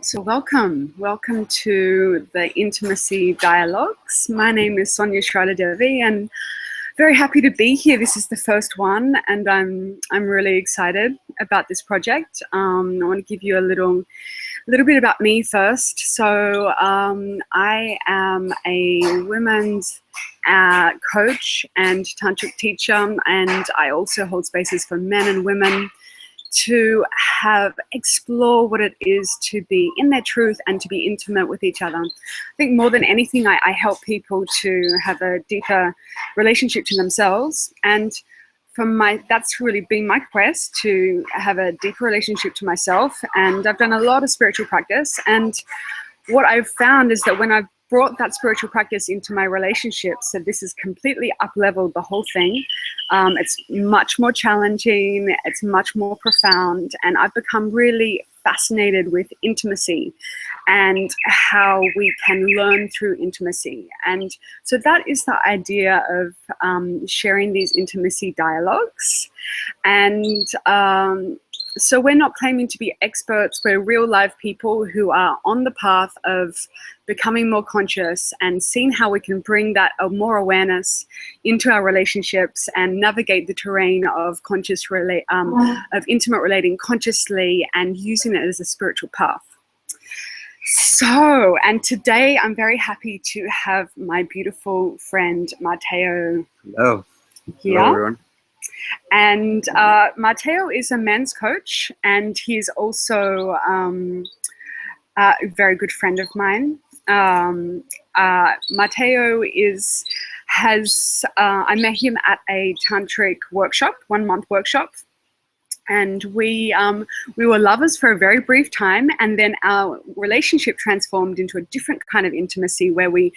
So welcome to the Intimacy Dialogues. My name is Sonja Shradha Devi, and very happy to be here. This is the first one, and I'm really excited about this project. I want to give you a little bit about me first. So I am a women's coach and tantric teacher, and I also hold spaces for men and women to explore what it is to be in their truth and to be intimate with each other. I think more than anything, I help people to have a deeper relationship to themselves, and that's really been my quest, to have a deeper relationship to myself. And I've done a lot of spiritual practice, and what I've found is that when I've brought that spiritual practice into my relationships, so this has completely up-leveled the whole thing. It's much more challenging, it's much more profound, and I've become really fascinated with intimacy and how we can learn through intimacy. And so that is the idea of sharing these intimacy dialogues. And so we're not claiming to be experts, we're real live people who are on the path of becoming more conscious and seeing how we can bring that more awareness into our relationships and navigate the terrain of of intimate relating consciously and using it as a spiritual path. So, and today I'm very happy to have my beautiful friend Matteo. Hello. Here. Hello, everyone. And Matteo is a men's coach, and he's also a very good friend of mine. Matteo I met him at a tantric workshop, 1 month workshop, and we were lovers for a very brief time, and then our relationship transformed into a different kind of intimacy where we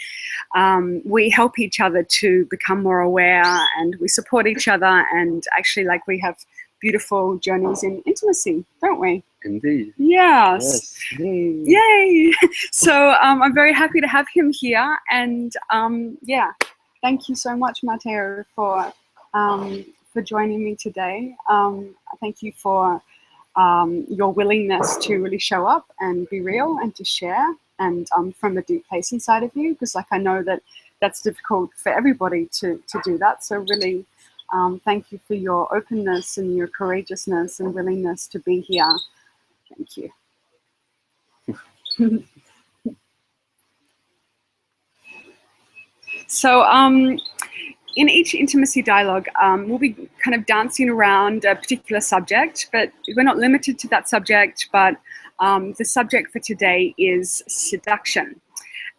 help each other to become more aware, and we support each other, and actually, like, we have beautiful journeys in intimacy, don't we? Indeed. Yes. Yay. Yay. So I'm very happy to have him here, and yeah, thank you so much, Matteo, for joining me today. Thank you for your willingness to really show up and be real and to share, and from a deep place inside of you, because, like, I know that that's difficult for everybody to do that. So really, thank you for your openness and your courageousness and willingness to be here. Thank you. So in each intimacy dialogue, we'll be kind of dancing around a particular subject, but we're not limited to that subject. But the subject for today is seduction.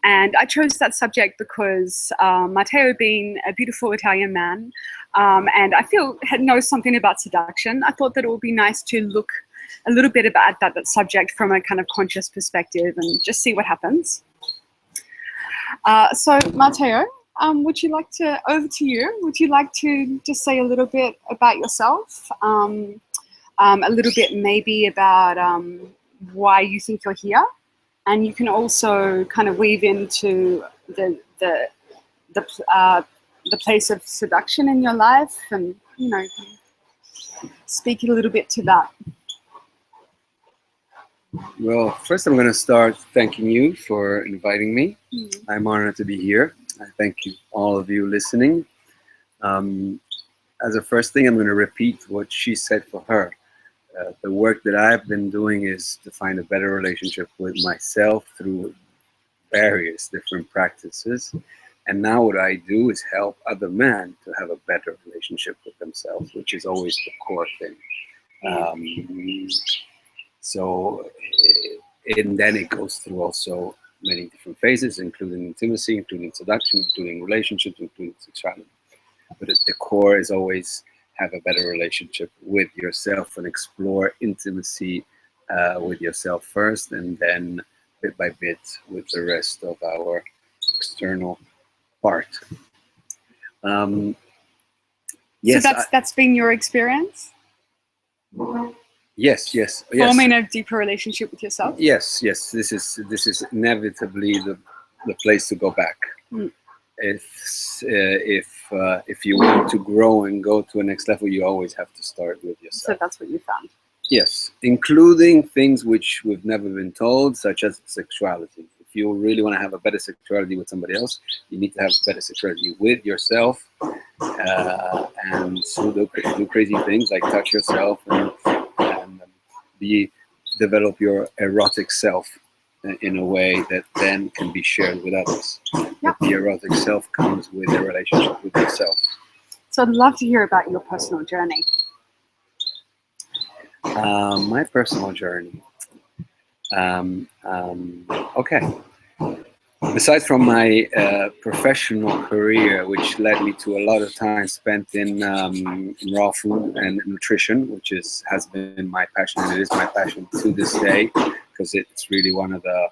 And I chose that subject because Matteo, being a beautiful Italian man, and I feel knows something about seduction, I thought that it would be nice to look a little bit about that subject from a kind of conscious perspective and just see what happens. So Matteo, would you like to, over to you, would you like to just say a little bit about yourself? A little bit maybe about why you think you're here, and you can also kind of weave into the place of seduction in your life, and, you know, speak a little bit to that. Well, first I'm going to start thanking you for inviting me. I'm honored to be here. I thank you, all of you listening. As a first thing, I'm going to repeat what she said for her. The work that I've been doing is to find a better relationship with myself through various different practices. And now what I do is help other men to have a better relationship with themselves, which is always the core thing. And then it goes through also many different phases, including intimacy, including seduction, including relationships, including sexuality. But at the core is always have a better relationship with yourself and explore intimacy with yourself first, and then bit by bit with the rest of our external part. Yes, so that's been your experience? Yes. Forming a deeper relationship with yourself? Yes. This is inevitably the place to go back. If you want to grow and go to a next level, you always have to start with yourself. So that's what you found. Yes, including things which we've never been told, such as sexuality. If you really want to have a better sexuality with somebody else, you need to have better sexuality with yourself, and so do crazy things like touch yourself and be develop your erotic self in a way that then can be shared with others. But the erotic self comes with a relationship with yourself. So I'd love to hear about your personal journey. My personal journey. Okay. Besides from my professional career, which led me to a lot of time spent in raw food and nutrition, which has been my passion, and it is my passion to this day, because it's really one of the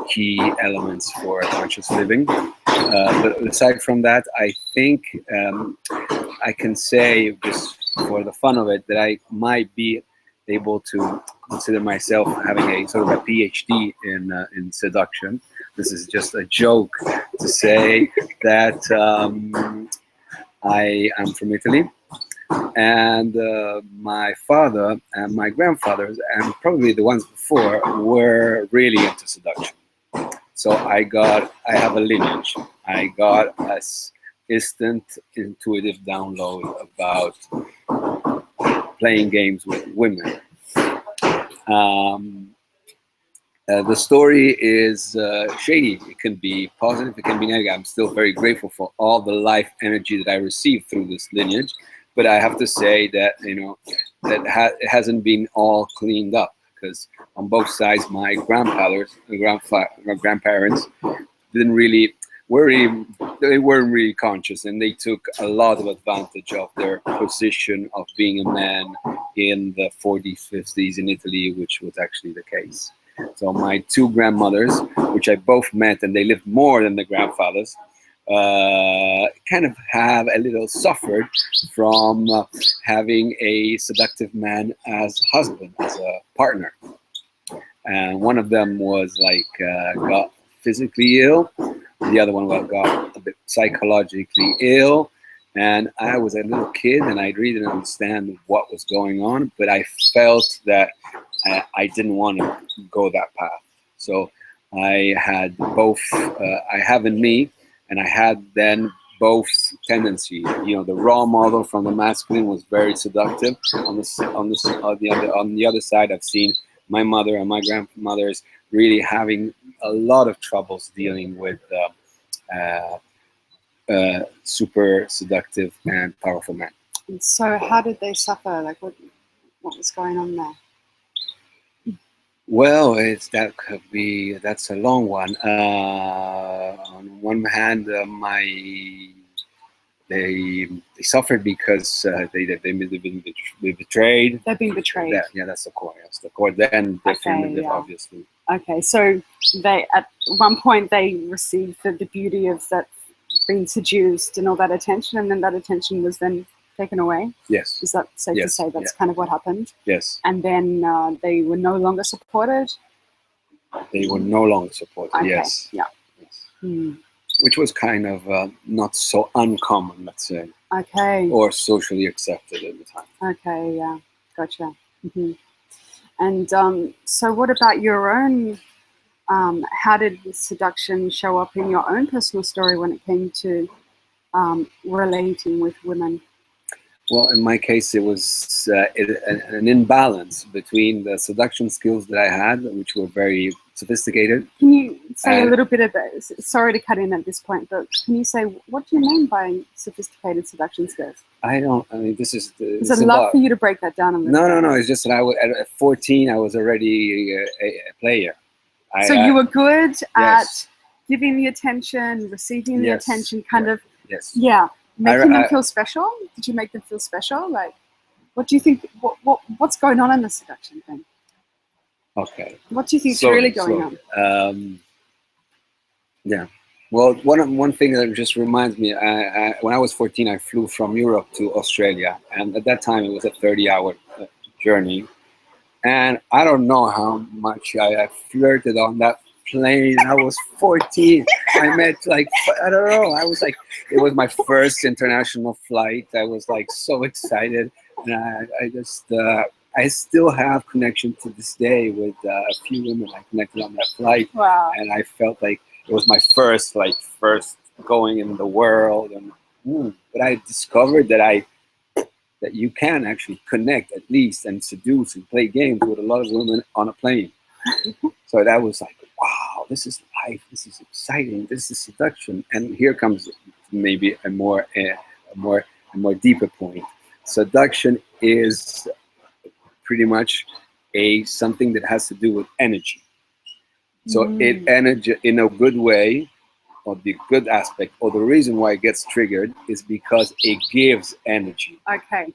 key elements for conscious living. But aside from that, I think I can say, just for the fun of it, that I might be able to consider myself having a sort of a PhD in seduction. This is just a joke to say that I am from Italy, and my father and my grandfathers, and probably the ones before, were really into seduction. So I have a lineage. I got a instant intuitive download about playing games with women. The story is shady. It can be positive, it can be negative. I'm still very grateful for all the life energy that I received through this lineage, but I have to say that it hasn't been all cleaned up, because on both sides, my grandparents didn't really they weren't really conscious, and they took a lot of advantage of their position of being a man in the 40s, 50s in Italy, which was actually the case. So my two grandmothers, which I both met, and they lived more than the grandfathers, kind of have a little suffered from having a seductive man as husband, as a partner. And one of them was got physically ill. The other one got a bit psychologically ill. And I was a little kid, and I really didn't understand what was going on, but I felt that I didn't want to go that path. So I had both, I have in me, and I had then both tendencies. You know, the raw model from the masculine was very seductive. On the other side, I've seen my mother and my grandmothers really having a lot of troubles dealing with super seductive and powerful men. And so how did they suffer? Like what was going on there? Well, that's a long one. On one hand, they suffered because they've been betrayed. They've been betrayed. That's the core. Yes, the core. Then definitive, obviously. Okay, so they at one point they received the beauty of that being seduced and all that attention, and then that attention was then taken away. Yes. Is that safe to say that's kind of what happened? Yes. And then they were no longer supported? They were no longer supported, okay. Yes. Yeah. Yes. Mm. Which was kind of not so uncommon, let's say. Okay. Or socially accepted at the time. Okay, yeah. Gotcha. Mm-hmm. And so what about your own, how did seduction show up in your own personal story when it came to relating with women? Well, in my case, it was an imbalance between the seduction skills that I had, which were very sophisticated. Can you say a little bit about, sorry to cut in at this point, but can you say, what do you mean by sophisticated seduction skills? This is... Because I'd love for you to break that down a little bit. No, it's just that at 14, I was already a player. So you were good at giving the attention, receiving the attention, Yes. Yeah. Making them feel special? Did you make them feel special? Like, what do you think? What's going on in the seduction thing? Okay. What do you think is really going on? Yeah. Well, one thing that just reminds me, when I was 14, I flew from Europe to Australia, and at that time it was a 30-hour journey, and I don't know how much I flirted on that plane. I was 14. I met I don't know. I was it was my first international flight. I was so excited, and I just I still have connection to this day with a few women I connected on that flight. Wow. And I felt like it was my first going in the world. And but I discovered that you can actually connect at least and seduce and play games with a lot of women on a plane. So that was like, wow, this is life. This is exciting. This is seduction. And here comes maybe a more deeper point. Seduction is pretty much something that has to do with energy. So it energy in a good way, or the good aspect, or the reason why it gets triggered is because it gives energy. Okay.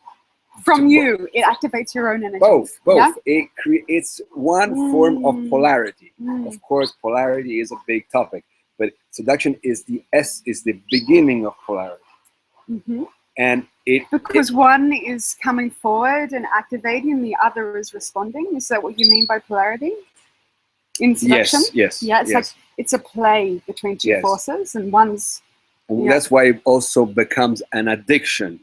From you, it activates your own energy. Both. Yeah? It creates one form of polarity. Of course, polarity is a big topic, but seduction is the beginning of polarity. And because one is coming forward and activating, and the other is responding. Is that what you mean by polarity? In seduction? Yes. Yeah, it's like it's a play between two forces, and one's. And that's why it also becomes an addiction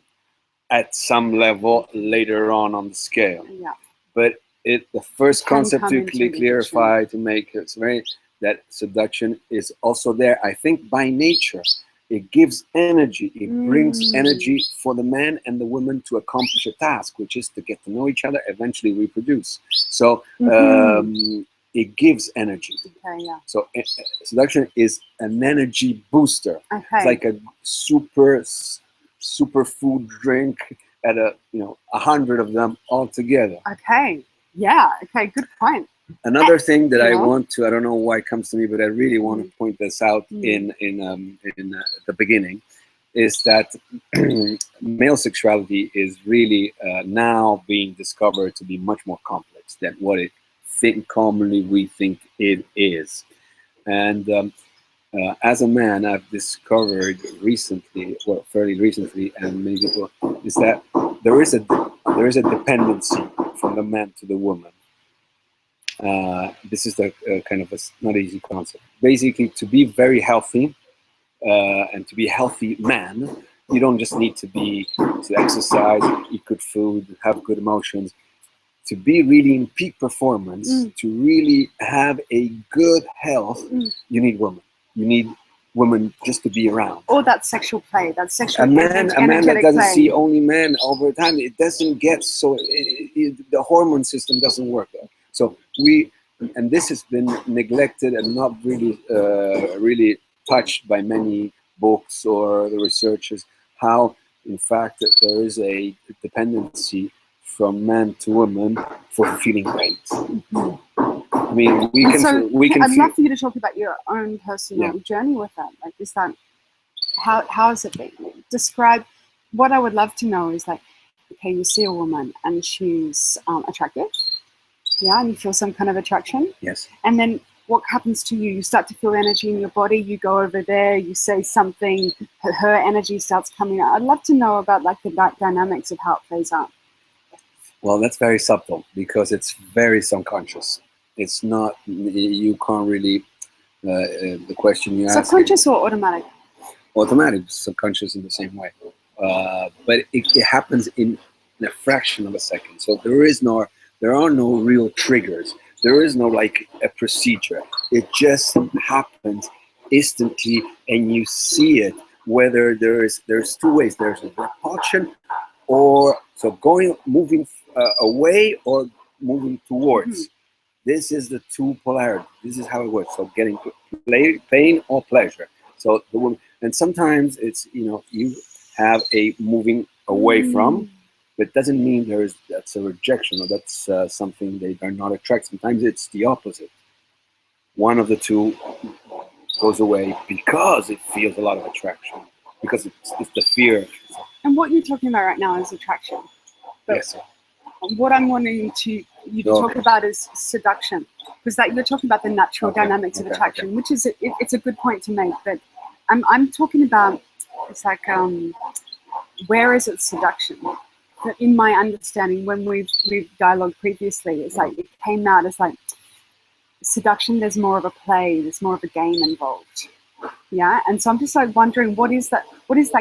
at some level later on the scale. Yeah. But the first concept to clarify, to make it very, that seduction is also there, I think, by nature. It gives energy. It brings energy for the man and the woman to accomplish a task, which is to get to know each other, eventually reproduce. So it gives energy. Okay, yeah. So seduction is an energy booster. Okay. It's like a super food drink at 100 of them all together. Okay. Yeah. Okay. Good point. Another thing that I want to, I don't know why it comes to me, but I really want to point this out in the beginning, is that male sexuality is really now being discovered to be much more complex than what commonly we think it is. And as a man, I've discovered fairly recently, and many people, is that there is a dependency from the man to the woman. This is the kind of not easy concept. Basically, to be very healthy and to be a healthy man, you don't just need to exercise, eat good food, have good emotions. To be really in peak performance, to really have a good health, you need women. You need women just to be around. Or that sexual play, that sexual a man that doesn't play. See only men over time, it doesn't get the hormone system doesn't work there. So and this has been neglected and not really touched by many books or the researchers, how in fact there is a dependency from man to woman for feeling great. I mean, we can. I'd love for you to talk about your own personal journey with that. Like, is that how has it been? Describe. What I would love to know is like, okay, you see a woman and she's attractive, and you feel some kind of attraction. Yes. And then what happens to you? You start to feel energy in your body. You go over there. You say something. Her energy starts coming out. I'd love to know about like the dynamics of how it plays out. Well, that's very subtle because it's very subconscious. It's not, you can't really, the question you ask. Subconscious or automatic? Automatic, subconscious in the same way. But it happens in a fraction of a second. So there are no real triggers. There is no like a procedure. It just happens instantly and you see it, whether there's two ways. There's a repulsion moving away or moving towards. This is the two polarity. This is how it works. So getting pain or pleasure. So and sometimes it's you have a moving away from, but it doesn't mean that's a rejection or that's something they are not attracted. Sometimes it's the opposite. One of the two goes away because it feels a lot of attraction, because it's the fear. And what you're talking about right now is attraction. But yes. What I'm wanting you to talk about is seduction, because that you're talking about the natural dynamics of attraction, which is it's a good point to make. But I'm talking about, it's like where is it seduction? But in my understanding, when we've dialogued previously, it's like it came out as like seduction. There's more of a play. There's more of a game involved. Yeah, and so I'm just like wondering, what is that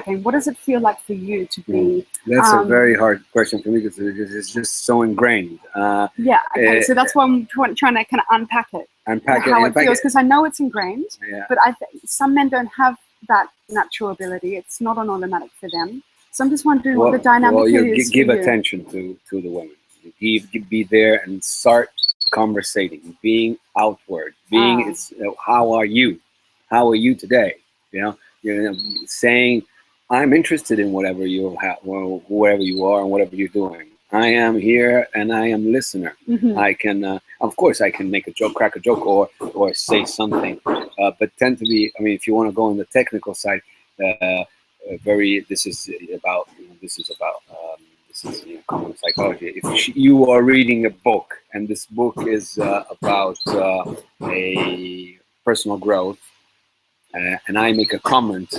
game? What does it feel like for you to be? That's a very hard question for me because it's just so ingrained. Yeah, okay, so that's why I'm trying to kind of unpack it. How it feels, because I know it's ingrained, but some men don't have that natural ability. It's not an automatic for them. So I'm just wondering what the dynamic is. Give attention to the women. Be there and start conversating, being outward, being how are you? How are you today? You know, saying I'm interested in whatever you have, wherever you are, and whatever you're doing. I am here and I am listener. I can, of course, I can make a joke, crack a joke, or say something, but tend to be. I mean, if you want to go on the technical side, this is about common psychology. If you are reading a book and this book is about a personal growth, and I make a comment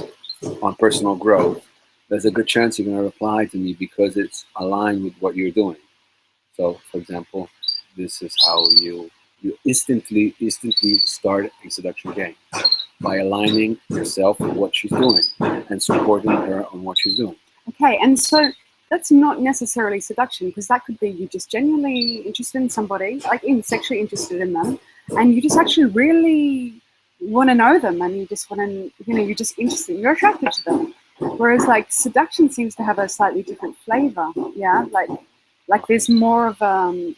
on personal growth, there's a good chance you're going to reply to me because it's aligned with what you're doing. So, for example, this is how you instantly start a seduction game by aligning yourself with what she's doing and supporting her on what she's doing. Okay, and so that's not necessarily seduction, because that could be you just genuinely interested in somebody, like sexually interested in them, and you just actually really want to know them, and you just want to, you're just interested, you're attracted to them. Whereas like seduction seems to have a slightly different flavor, yeah, like there's more of a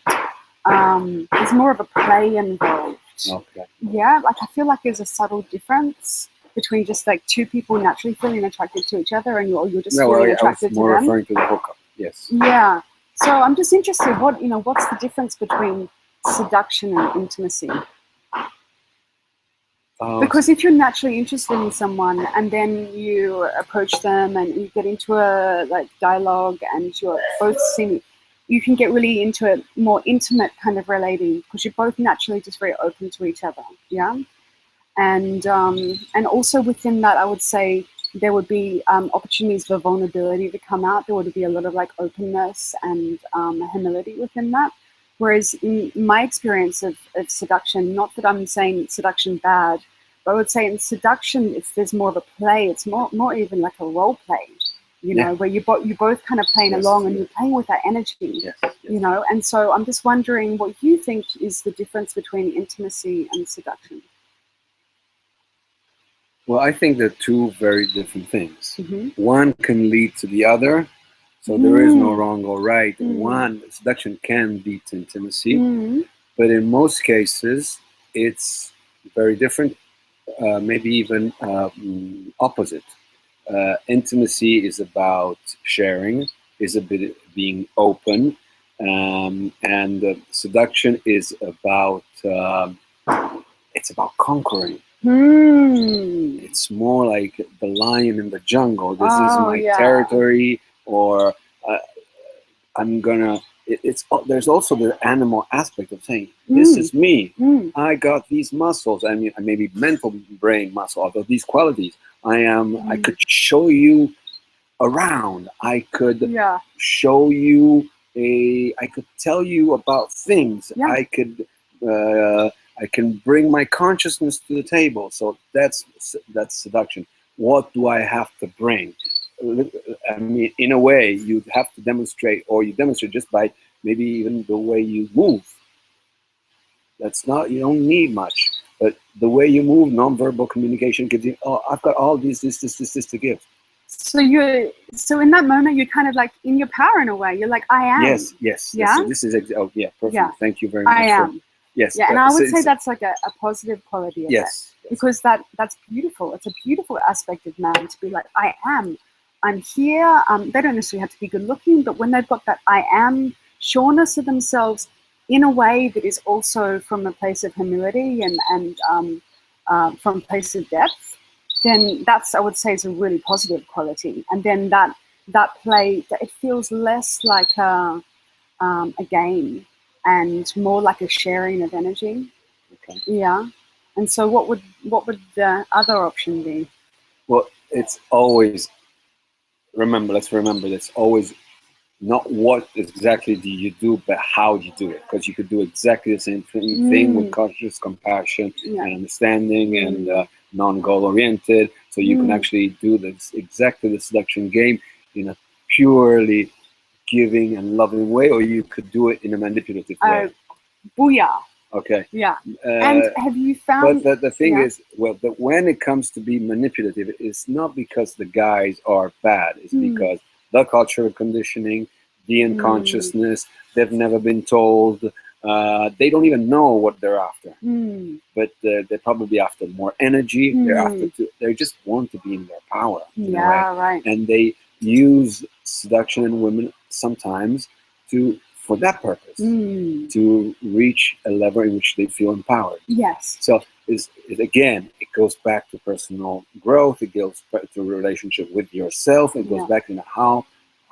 play involved. Okay. Yeah, like I feel like there's a subtle difference between just like two people naturally feeling attracted to each other, and you're just feeling attracted to them. More referring to the hookup. Yes. Yeah. So I'm just interested, what's the difference between seduction and intimacy? Because if you're naturally interested in someone and then you approach them and you get into a dialogue and you're both seeing, you can get really into a more intimate kind of relating because you're both naturally just very open to each other. Yeah. And also within that, I would say there would be opportunities for vulnerability to come out. There would be a lot of openness and humility within that. Whereas in my experience of seduction, not that I'm saying seduction bad, but I would say in seduction, there's more of a play. It's more even like a role play, where you both kind of playing along and you're playing with that energy, And so I'm just wondering what you think is the difference between intimacy and seduction. Well, I think they're two very different things. One can lead to the other. So there is no wrong or right. One, seduction can lead to intimacy, but in most cases, it's very different, maybe even opposite. Intimacy is about sharing, is a bit being open, and seduction is about conquering. It's more like the lion in the jungle. This is my territory. Or I'm gonna. There's also the animal aspect of saying, "This is me. I got these muscles. I mean, maybe mental brain muscle. Although these qualities, I am. I could show you around. I could show you I could tell you about things. I could. I can bring my consciousness to the table. So that's seduction. What do I have to bring? I mean, in a way, you have to demonstrate, or you demonstrate just by maybe even the way you move. You don't need much, but the way you move, nonverbal communication gives you, I've got all this to give. So in that moment, you're kind of like in your power in a way. You're like, I am. Yes. Yeah. This is, perfect. Yeah. Thank you very much. I am. Yes. Yeah, and I would say that's like a positive quality of yes, it. Because that's beautiful. It's a beautiful aspect of man to be like, I am. I'm here. They don't necessarily have to be good looking, but when they've got that I am sureness of themselves in a way that is also from a place of humility and from a place of depth, then that's, I would say, is a really positive quality. And then that play, it feels less like a game and more like a sharing of energy. Okay. Yeah. And so what would the other option be? Well, it's always, let's remember that's always not what exactly do you do, but how you do it. Because you could do exactly the same thing with conscious compassion and understanding and non-goal oriented. So you can actually do this exactly the seduction game in a purely giving and loving way, or you could do it in a manipulative way. Booyah. Okay. Yeah. And have you found? But the thing is, well, that when it comes to be manipulative, it's not because the guys are bad. It's because the cultural conditioning, the unconsciousness, they've never been told. They don't even know what they're after. But they're probably after more energy. They just want to be in their power. Yeah, right. And they use seduction in women sometimes for that purpose, to reach a level in which they feel empowered. Yes. So again, it goes back to personal growth. It goes back to a relationship with yourself. It goes back to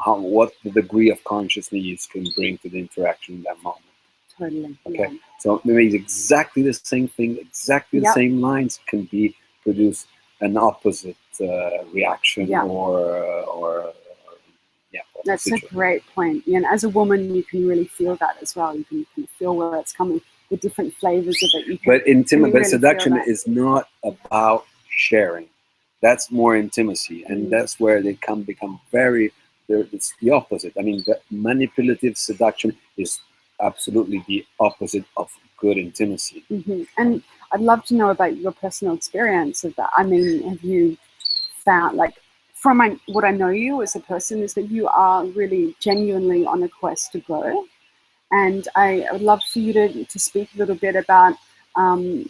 what the degree of consciousness you can bring to the interaction in that moment. Totally. Okay. Yeah. So maybe exactly the same thing, exactly the same lines can produce an opposite reaction or that's a great point. And as a woman, you can really feel that as well. You can feel where it's coming, the different flavors of it. But seduction is not about sharing. That's more intimacy, and that's where they can become it's the opposite. I mean, the manipulative seduction is absolutely the opposite of good intimacy. And I'd love to know about your personal experience of that. I mean, have you found, like, from what I know you as a person, is that you are really genuinely on a quest to grow. And I would love for you to speak a little bit about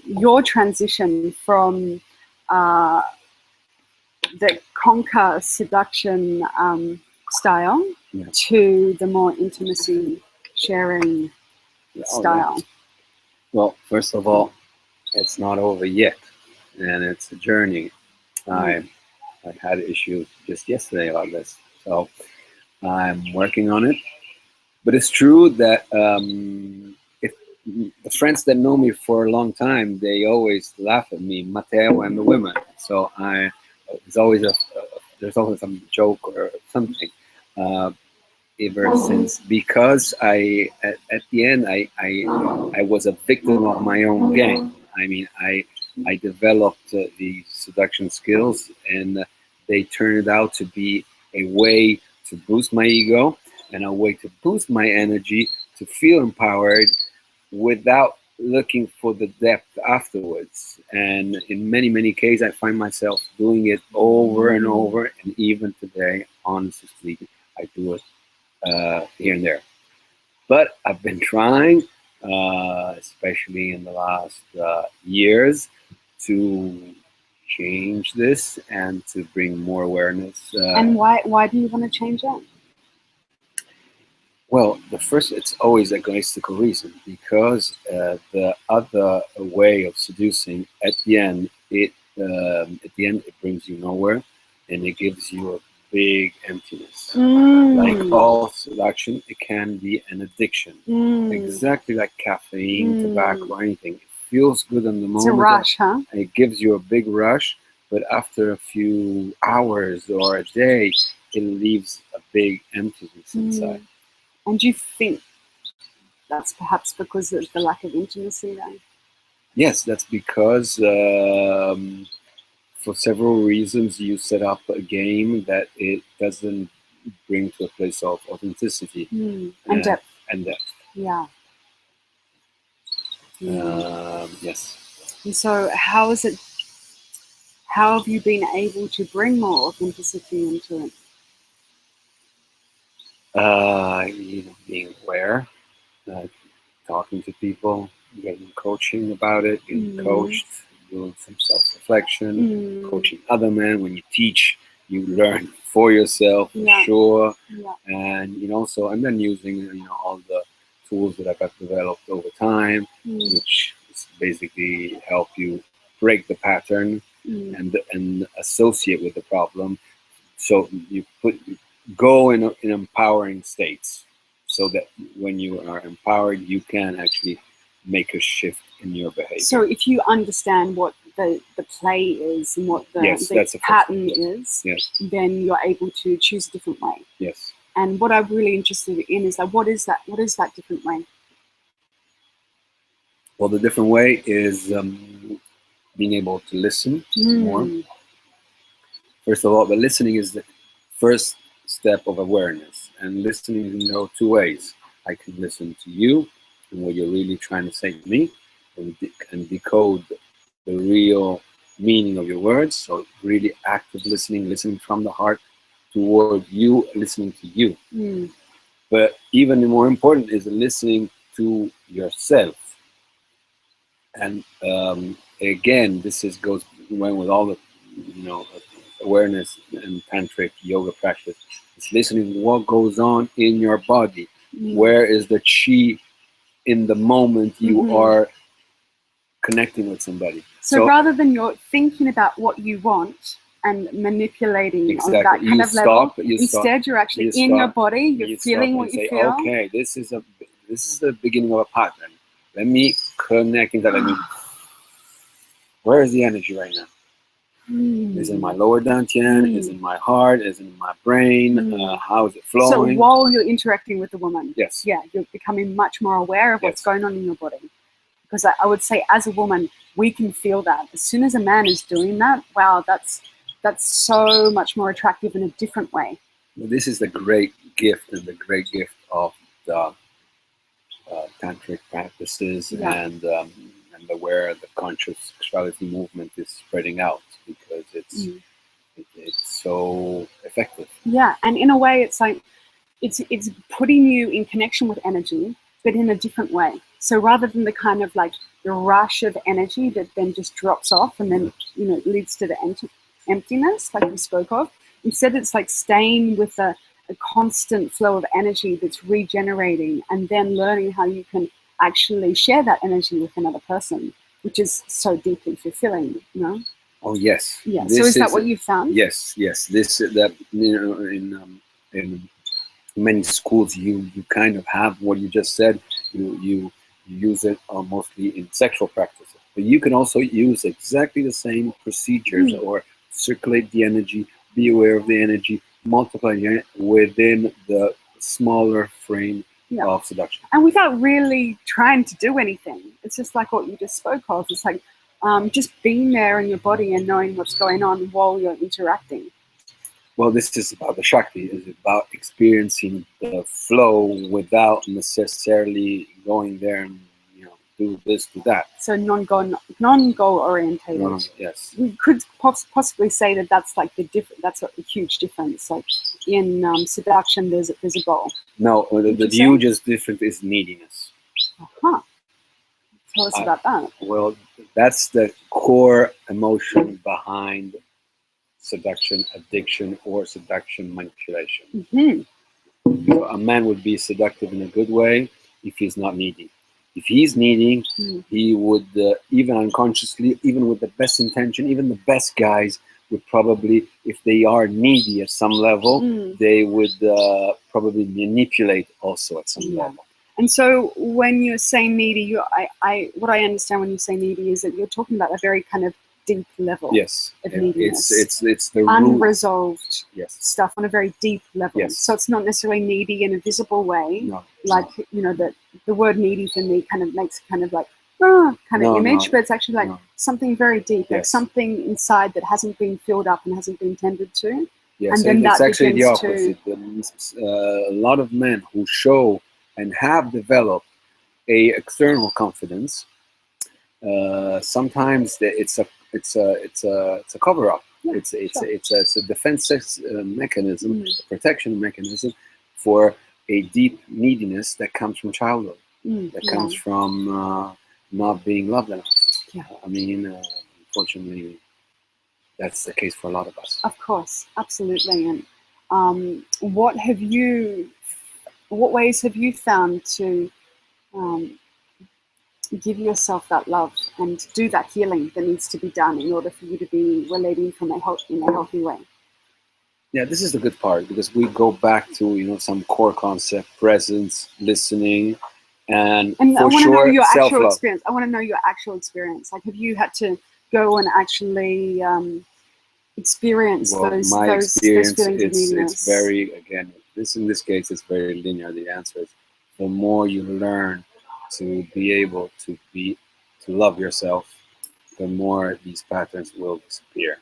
your transition from the conquer seduction style to the more intimacy sharing style. Yeah. Well, first of all, it's not over yet, and it's a journey. I had issues just yesterday about this, so I'm working on it. But it's true that if the friends that know me for a long time, they always laugh at me, Matteo and the women. So there's always some joke or something. Ever since, because at the end I was a victim of my own game. I mean, I developed the seduction skills, and they turned out to be a way to boost my ego and a way to boost my energy, to feel empowered without looking for the depth afterwards. And in many cases, I find myself doing it over and over, and even today, honestly speaking, I do it here and there. But I've been trying, especially in the last years, to change this and to bring more awareness. And why do you want to change it? Well, it's always egoistical reason, because the other way of seducing, at the end it brings you nowhere, and it gives you a big emptiness. Like all seduction, it can be an addiction. Exactly like caffeine, tobacco, or anything. It feels good in the moment. It's a rush, huh? It gives you a big rush, but after a few hours or a day, it leaves a big emptiness inside. And do you think that's perhaps because of the lack of intimacy then? Yes, that's because for several reasons you set up a game that it doesn't bring to a place of authenticity and depth. And depth. Yeah. Yes. And so how have you been able to bring more authenticity into it? Being aware, talking to people, getting coaching about it, getting coached, doing some self-reflection, coaching other men. When you teach, you learn for yourself, for sure. And so and then using all the tools that I've developed over time, which basically help you break the pattern and associate with the problem. So you go in empowering states, so that when you are empowered, you can actually make a shift in your behavior. So if you understand what the play is and what the pattern is, then you're able to choose a different way. Yes. And what I'm really interested in is like, what is that different way? Well, the different way is being able to listen more. First of all, but listening is the first step of awareness, and listening, two ways. I can listen to you and what you're really trying to say to me, and decode the real meaning of your words. So really active listening from the heart toward you, listening to you. But even more important is listening to yourself. And again, this goes with all the awareness and tantric yoga practice. It's listening to what goes on in your body. Where is the chi in the moment you are connecting with somebody? So rather than you're thinking about what you want and manipulating on that kind of level, instead you're actually in your body, you're feeling what you feel. Okay, this is the beginning of a pattern. Let me connect into that. Where is the energy right now? Is it in my lower dantian? Is it in my heart? Is it in my brain? How is it flowing? So while you're interacting with the woman, yes, you're becoming much more aware of what's going on in your body. Because I would say, as a woman, we can feel that. As soon as a man is doing that, wow, that's so much more attractive in a different way. Well, this is the great gift, and the great gift of the tantric practices and where the conscious sexuality movement is spreading out, because it's so effective. Yeah, and in a way, it's like it's putting you in connection with energy, but in a different way. So rather than the kind of like the rush of energy that then just drops off and then leads to the emptiness, like we spoke of, instead it's like staying with a constant flow of energy that's regenerating, and then learning how you can actually share that energy with another person, which is so deeply fulfilling, Oh yes. Yeah. So is that what you found? Yes. This that in many schools you kind of have what you just said. You use it mostly in sexual practices, but you can also use exactly the same procedures or circulate the energy, be aware of the energy, multiply it within the smaller frame of seduction. And without really trying to do anything. It's just like what you just spoke of. It's like just being there in your body and knowing what's going on while you're interacting. Well, this is about the Shakti. It's about experiencing the flow without necessarily going there and do this, do that. So non-goal orientated. Yes. We could possibly say that that's like that's a huge difference. Like in seduction, there's a goal. No, the hugest difference is neediness. Tell us about that. Well, that's the core emotion behind seduction, addiction, or seduction manipulation. So a man would be seductive in a good way if he's not needy. If he's needy, he would, even unconsciously, even with the best intention, even the best guys would probably, if they are needy at some level, they would probably manipulate also at some level. And so when you're saying needy, what I understand when you say needy is that you're talking about a very kind of deep level of neediness. It's the unresolved stuff on a very deep level. So it's not necessarily needy in a visible way. The word needy for me kind of makes kind of like image, but it's actually like something very deep, like something inside that hasn't been filled up and hasn't been tended to. Yes, and then it's actually the opposite. A lot of men who show and have developed a external confidence, sometimes it's a cover up. It's a defense mechanism, a protection mechanism for a deep neediness that comes from childhood, that comes from not being loved enough. I mean, unfortunately, that's the case for a lot of us. Of course, absolutely. And what ways have you found to give yourself that love and do that healing that needs to be done in order for you to be relating in a healthy way? Yeah, this is the good part, because we go back to some core concept: presence, listening, and I want to know your self-love. actual experience. I want to know your actual experience. Like, have you had to go and actually experience those feelings of neediness? It's very, again, in this case, it's very linear. The answer is, the more you learn to be able to love yourself, the more these patterns will disappear.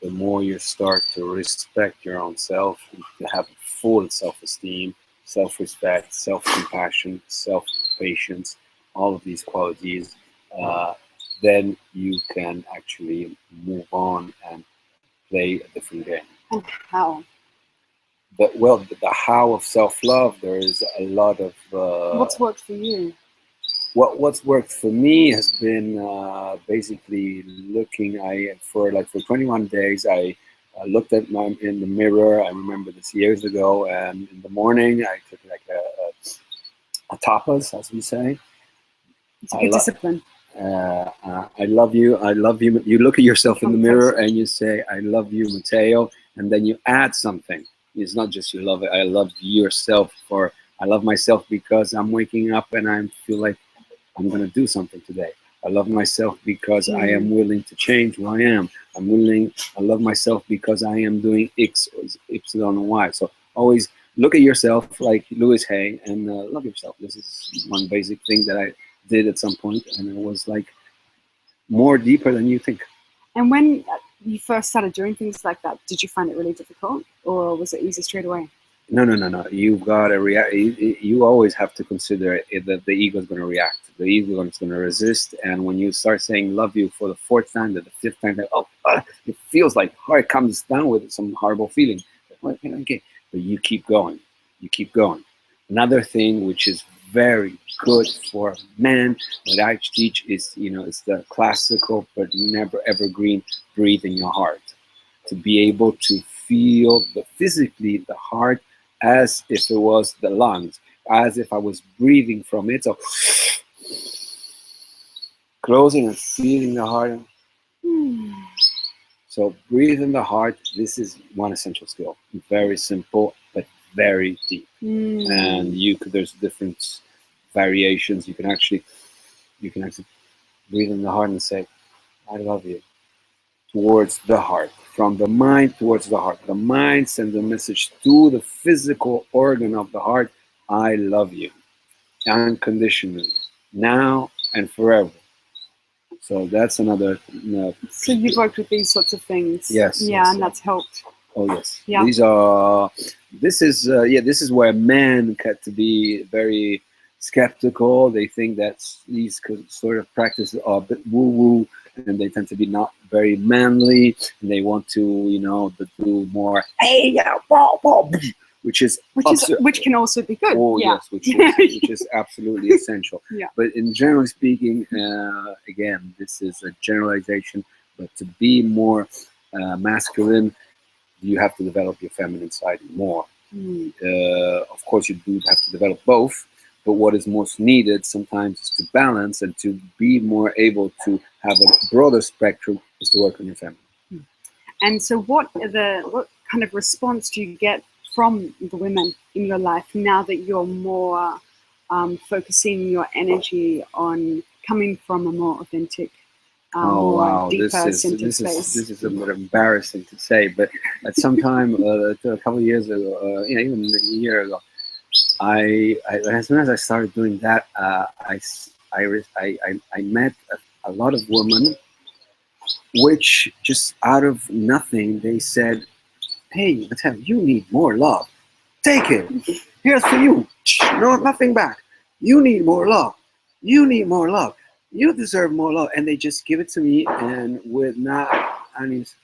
The more you start to respect your own self, to have full self-esteem, self-respect, self-compassion, self-patience, all of these qualities, uh, then you can actually move on and play a different game. And how? But well, the how of self-love, there is a lot of What's worked for you? What's worked for me has been basically looking. For 21 days, I looked at in the mirror. I remember this years ago, and in the morning I took like a tapas, as we say. It's a good discipline. I love you. I love you. You look at yourself in the mirror and you say, "I love you, Matteo," and then you add something. It's not just you love it. I love yourself, or I love myself because I'm waking up and I feel like I'm going to do something today. I love myself because I am willing to change who I am. I love myself because I am doing X, Y, and Y. So always look at yourself like Louis Hay and love yourself. This is one basic thing that I did at some point, and it was like more deeper than you think. And when you first started doing things like that, did you find it really difficult, or was it easy straight away? No. You've got to react. You always have to consider that the ego is going to react. The ego is going to resist. And when you start saying "love you" for the fourth time, the fifth time, it feels like heart comes down with some horrible feeling. Okay, but you keep going. You keep going. Another thing which is very good for men, what I teach is, it's the classical but never evergreen breathe in your heart. To be able to feel physically the heart as if it was the lungs, as if I was breathing from it. So closing and feeling the heart. So breathe in the heart. This is one essential skill. Very simple, but very deep. And there's different variations. You can actually breathe in the heart and say, "I love you," towards the heart, from the mind towards the heart. The mind sends a message to the physical organ of the heart: "I love you, unconditionally, now and forever." So that's another. So you've worked with these sorts of things. Yes. Yeah, yes, and that's helped. Oh yes. Yeah. This is where men get to be very skeptical. They think that these sort of practices are a bit woo-woo, and they tend to be not very manly, and they want to, do more, "Hey, yeah, which can also be good. Oh yeah. yes, which is absolutely essential. Yeah. But in generally speaking, again, this is a generalization. But to be more masculine, you have to develop your feminine side more. Of course, you do have to develop both. But what is most needed sometimes is to balance, and to be more able to have a broader spectrum is to work on your feminine. And so what kind of response do you get from the women in your life now that you're more focusing your energy on coming from a more authentic, deeper centered space? This is a bit embarrassing to say, but at some time, a couple of years ago, even a year ago, as soon as I started doing that, I met a lot of women, which just out of nothing, they said, "Hey, Matteo, you need more love. Take it. Here's for you. No, nothing back. You need more love. You need more love. You deserve more love." And they just give it to me, and with not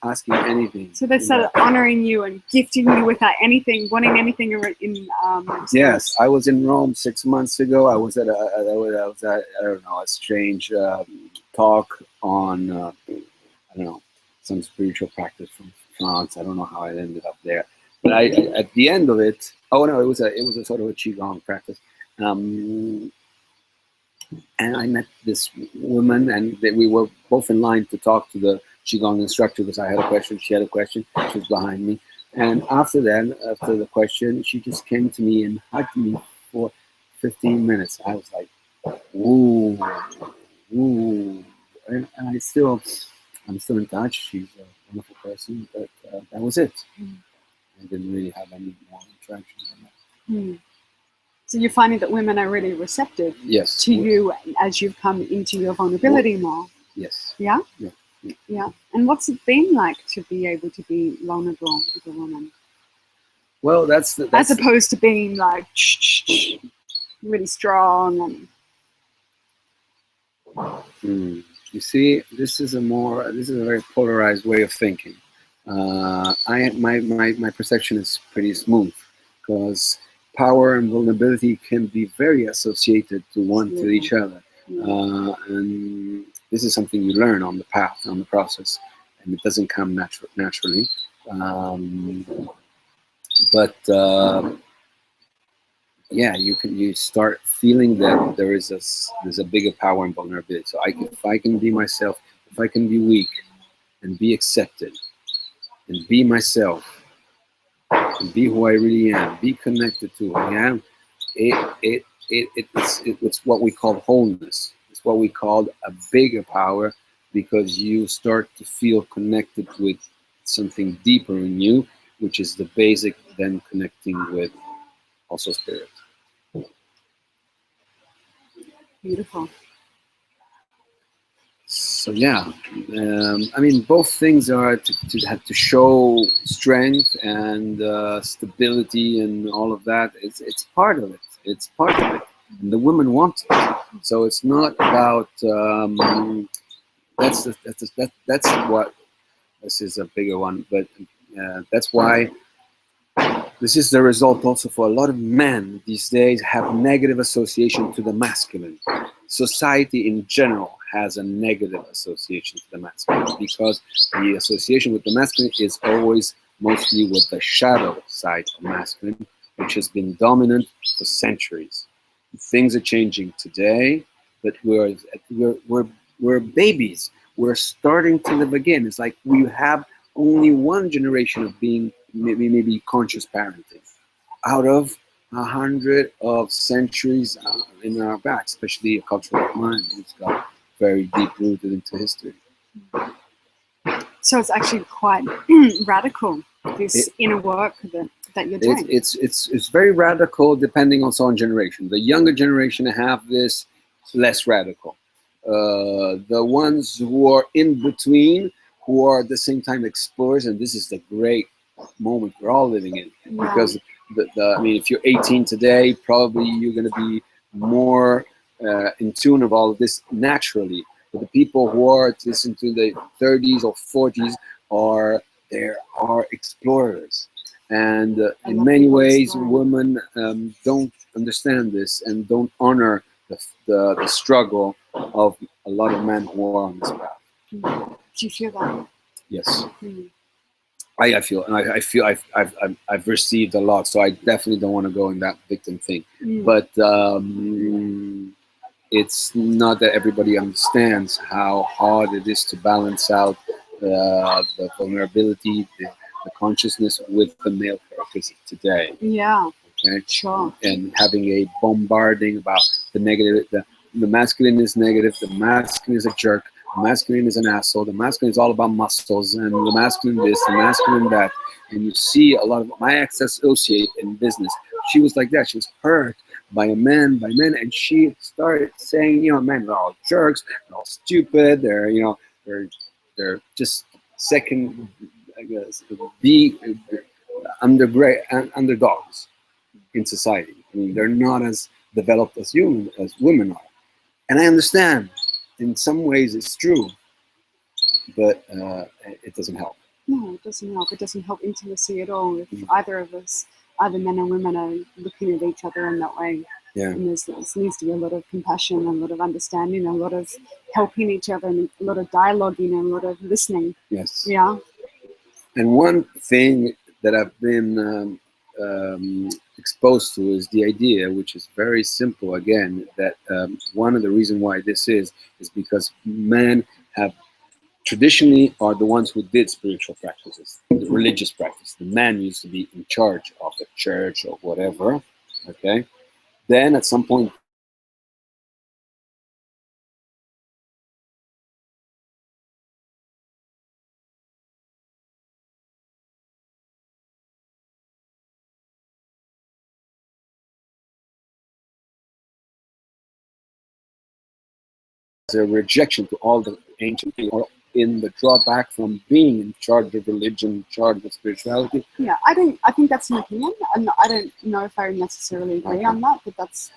asking anything. So they started honoring you and gifting you without anything, wanting anything in Yes, I was in Rome 6 months ago. I was at a strange talk on some spiritual practice from France. I don't know how I ended up there, but at the end of it, it was a sort of a qigong practice, and I met this woman, and we were both in line to talk to the qigong instructor because I had a question, she had a question, she was behind me, and after the question, she just came to me and hugged me for 15 minutes. I was like, ooh, and I'm still in touch. She's a wonderful person, but that was it. I didn't really have any more interactions than that. So you're finding that women are really receptive Yes. to you as you've come into your vulnerability more. Yes. Yeah? Yeah. Yeah. And what's it been like to be able to be vulnerable with a woman? Well, that's as opposed to being like really strong and. You see, this is a very polarized way of thinking. My perception is pretty smooth because power and vulnerability can be very associated to each other, and this is something you learn on the path, on the process, and it doesn't come naturally. But yeah, you start feeling that there's a bigger power and vulnerability. So if I can be myself, if I can be weak and be accepted and be myself and be who I really am, be connected to who I am, it's what we call wholeness. It's what we call a bigger power, because you start to feel connected with something deeper in you, which is the basic, then connecting with also spirit. Beautiful. So yeah, I mean, both things are to have to show strength and stability and all of that. It's part of it. It's part of it, and the women want it. So it's not about that's what this is a bigger one, but that's why. This is the result also for a lot of men these days have negative association to the masculine. Society in general has a negative association to the masculine because the association with the masculine is always mostly with the shadow side of masculine, which has been dominant for centuries. Things are changing today, but we're babies. We're starting to live again. It's like we have only one generation of being maybe conscious parenting out of 100 of centuries in our back, especially a culture like mine, which got very deep rooted into history. So it's actually quite radical, this inner work that you're doing. It's very radical depending on some generation. The younger generation have this less radical. The ones who are in between, who are at the same time explorers, and this is the great moment we're all living in, because I mean, if you're 18 today, probably you're going to be more in tune of all of this naturally. But the people who are listen to the 30s or 40s are explorers, and in many ways, women don't understand this and don't honor the struggle of a lot of men who are on this path. Do you feel that? Yes. I feel, and I feel I've received a lot, so I definitely don't want to go in that victim thing. But it's not that everybody understands how hard it is to balance out the vulnerability, the consciousness with the male characters today. Yeah. Okay. Sure. And having a bombarding about the negative, the masculine is negative, the masculine is a jerk, the masculine is an asshole, the masculine is all about muscles, and the masculine this, the masculine that. And you see a lot of my ex-associate in business. She was like that. She was hurt by men, and she started saying, you know, men are all jerks, they're all stupid, they're just second, I guess, underdogs in society. I mean, they're not as developed as women are. And I understand, in some ways it's true, but it doesn't help. No, it doesn't help. It doesn't help intimacy at all if either of us, either men and women, are looking at each other in that way. Yeah. And there needs to be a lot of compassion and a lot of understanding, a lot of helping each other, and a lot of dialoguing and a lot of listening. Yes. Yeah. And one thing that I've been exposed to is the idea, which is very simple again, that one of the reasons why this is because men have traditionally are the ones who did spiritual practices, the religious practice. The man used to be in charge of the church or whatever, okay? Then at some point a rejection to all the ancient things, or in the drawback from being in charge of religion, in charge of spirituality? Yeah, I think that's an opinion, and I don't know if I necessarily agree on that, but that's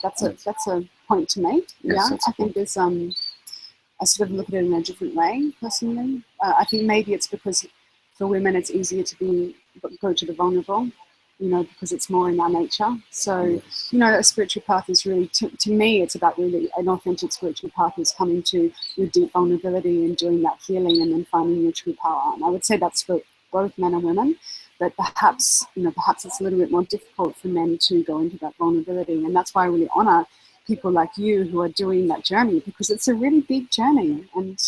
a point to make. Yes, Yeah, I think there's I sort of look at it in a different way personally. I think maybe it's because for women it's easier to go to the vulnerable, because it's more in our nature. So, a spiritual path is really, to me, it's about really an authentic spiritual path is coming to your deep vulnerability and doing that healing and then finding your true power. And I would say that's for both men and women, but perhaps it's a little bit more difficult for men to go into that vulnerability. And that's why I really honor people like you who are doing that journey, because it's a really big journey. And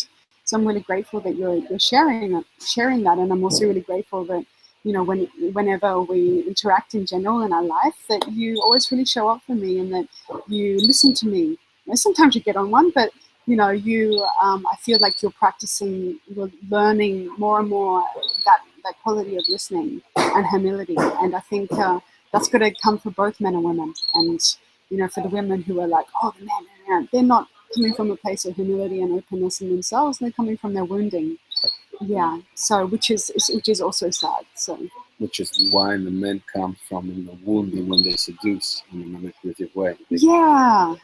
so I'm really grateful that you're sharing that. And I'm also really grateful that, whenever we interact in general in our life, that you always really show up for me and that you listen to me. Sometimes you get on one, but I feel like you're learning more and more that quality of listening and humility. And I think that's going to come for both men and women. And for the women who are like, oh, the men, they're not coming from a place of humility and openness in themselves. They're coming from their wounding. Yeah. So which is also sad. So. Which is why the men come from in the wounding when they seduce in a manipulative way. Yeah,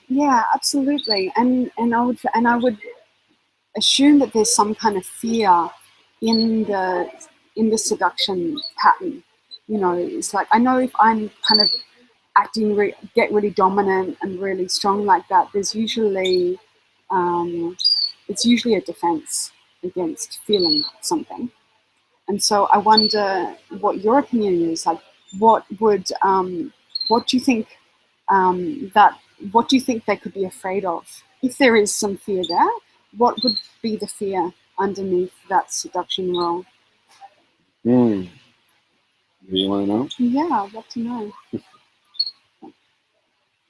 absolutely. And I would assume that there's some kind of fear in the seduction pattern. It's like, I know if I'm kind of get really dominant and really strong like that, there's usually it's usually a defense against feeling something. And so I wonder what your opinion is. Like, what do you think what do you think they could be afraid of? If there is some fear there, what would be the fear underneath that seduction role? Do you want to know? Yeah, I'd love to know.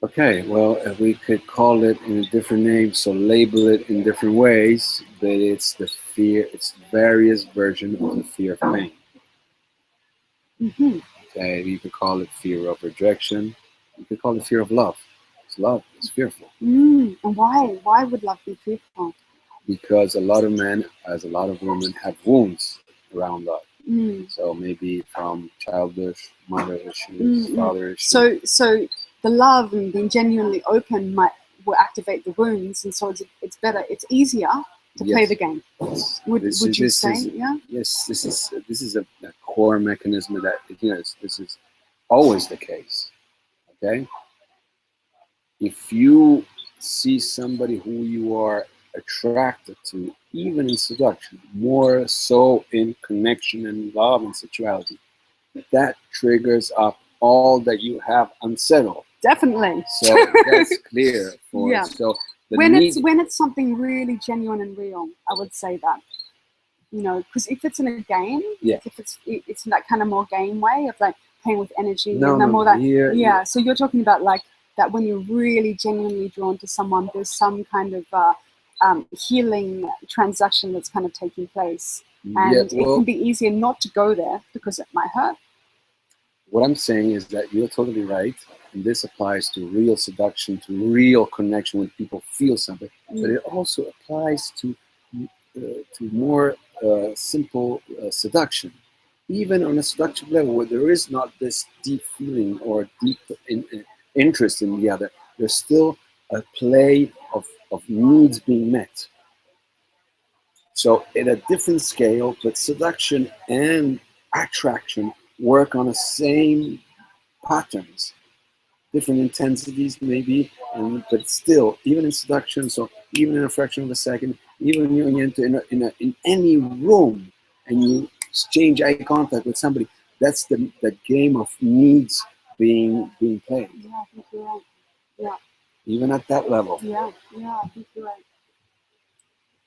Okay, well, we could call it in a different name, so label it in different ways, but it's the fear, it's various versions of the fear of pain. Mm-hmm. Okay, you could call it fear of rejection, you could call it fear of love. It's love, it's fearful. And why? Why would love be fearful? Because a lot of men, as a lot of women, have wounds around love. So maybe from childish, mother issues, father issues. So the love and being genuinely open will activate the wounds, and so it's better, it's easier to play the game. Yes. Would you say? Yeah. Yes, this is a core mechanism that this is always the case. Okay. If you see somebody who you are attracted to, even in seduction, more so in connection and love and sexuality, that triggers up all that you have unsettled. Definitely. So that's clear for us. So when it's something really genuine and real, I would say that. Because if it's in a game, if it's in that kind of more game way of like playing with energy so you're talking about like that when you're really genuinely drawn to someone, there's some kind of healing transaction that's kind of taking place, and it can be easier not to go there because it might hurt. What I'm saying is that you're totally right, and this applies to real seduction, to real connection when people feel something, but it also applies to more simple seduction. Even on a seductive level where there is not this deep feeling or deep interest in the other, there's still a play of needs being met. So at a different scale, but seduction and attraction work on the same patterns, different intensities maybe, but still, even in seduction, so even in a fraction of a second, even when you enter in any room and you exchange eye contact with somebody, that's the game of needs being played. Yeah, I think you're right. Yeah. Even at that level. Yeah, I think you're right.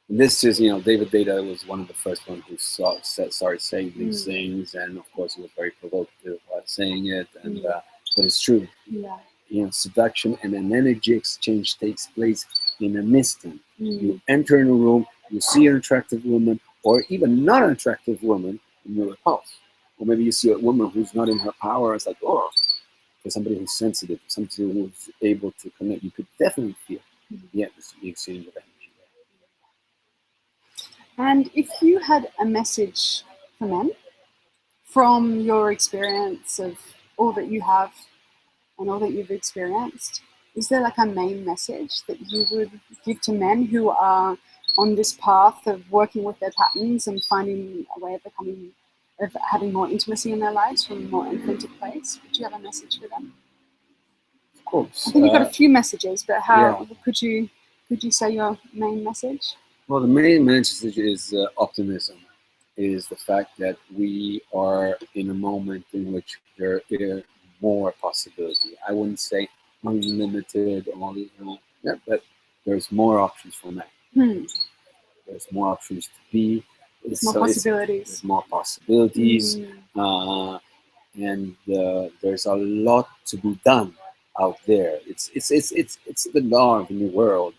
This is, David Data was one of the first ones who started saying these things, and of course he was very provocative saying it, and but it's true. Yeah. Seduction and an energy exchange takes place in an instant. You enter in a room, you see an attractive woman, or even not an attractive woman, and you're repulsed. Or maybe you see a woman who's not in her power, it's like, oh, for somebody who's sensitive, somebody who's able to connect, you could definitely feel the exchange of energy. And if you had a message for men from your experience of all that you have and all that you've experienced, is there like a main message that you would give to men who are on this path of working with their patterns and finding a way of having more intimacy in their lives from a more authentic place? Would you have a message for them? Of course. I think you've got a few messages, but how Yeah. could you say your main message? Well, the main message is optimism, is the fact that we are in a moment in which there is more possibility. I wouldn't say unlimited, yeah, but there's more options for men. There's more options to be. There's more possibilities. There's more possibilities, and there's a lot to be done out there. It's the law of the new world